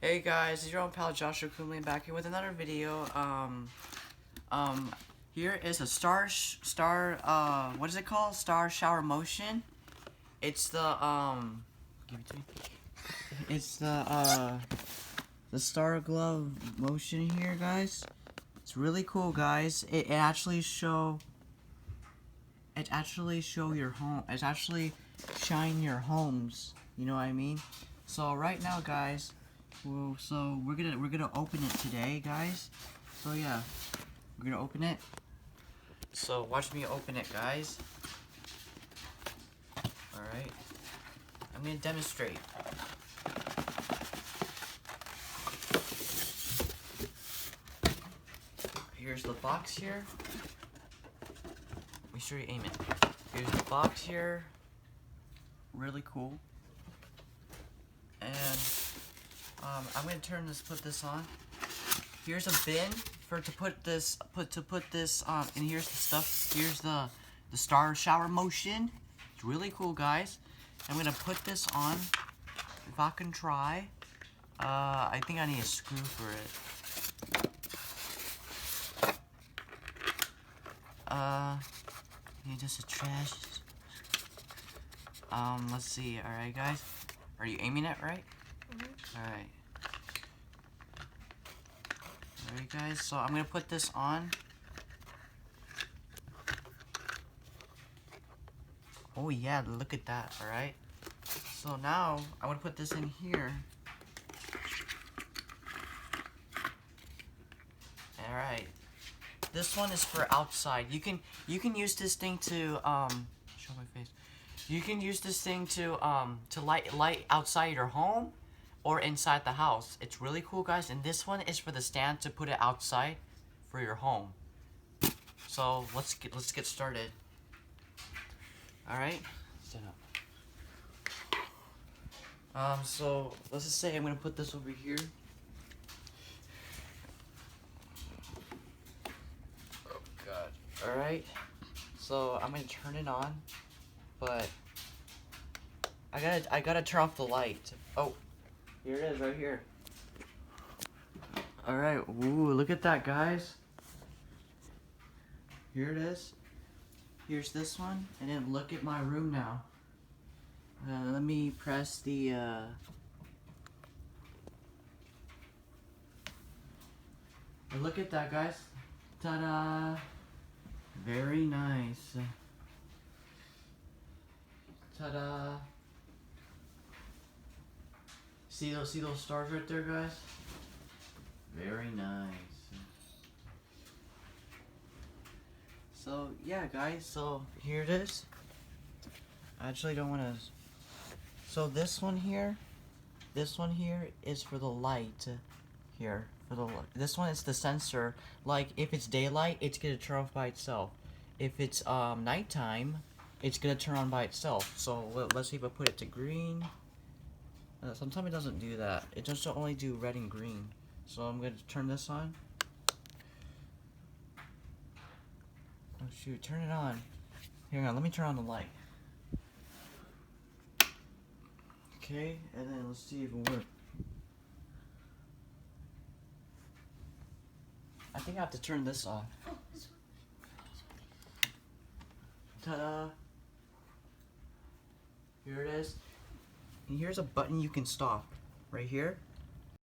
Hey guys, it's your own pal Joshua Kumlin back here with another video. Here is a what is it called? Star shower motion. It's give it to me. It's the star glove motion here, guys. It's really cool, guys. It actually show your home. It actually shine your homes. You know what I mean? So right now, guys. Well, so we're gonna open it today, guys. So yeah, we're gonna open it. So watch me open it, guys. All right, I'm gonna demonstrate. Here's the box here. Make sure you aim it. Here's the box here. Really cool. And I'm gonna put this on. Here's a bin to put this and here's the stuff. Here's the star shower motion. It's really cool, guys. I'm gonna put this on. If I can try. I think I need a screw for it. Need just a trash. Let's see. All right, guys. Are you aiming it right? All right. Alright guys, so I'm gonna put this on. Oh yeah, look at that, alright? So now, I'm gonna put this in here. Alright. This one is for outside. You can use this thing to, show my face. You can use this thing to light outside your home or inside the house. It's really cool, guys. And this one is for the stand to put it outside for your home. So let's get started. All right. Stand up. So let's just say I'm gonna put this over here. Oh God. All right. So I'm gonna turn it on, but I gotta turn off the light. Oh. Here it is, right here. Alright, ooh, look at that, guys. Here it is. Here's this one, and then look at my room now. Let me press the, and look at that, guys. Ta-da! Very nice. Ta-da! See those stars right there, guys? Very nice. So yeah, guys. So here it is. I actually don't want to. So this one here is for the light. Here for the this one is the sensor. Like if it's daylight, it's gonna turn off by itself. If it's nighttime, it's gonna turn on by itself. So let's see if I put it to green. Sometimes it doesn't do that. It just only do red and green. So I'm going to turn this on. Oh shoot, turn it on. Hang on, let me turn on the light. Okay, and then let's see if it works. I think I have to turn this on. Ta-da! Here it is. And here's a button you can stop. Right here.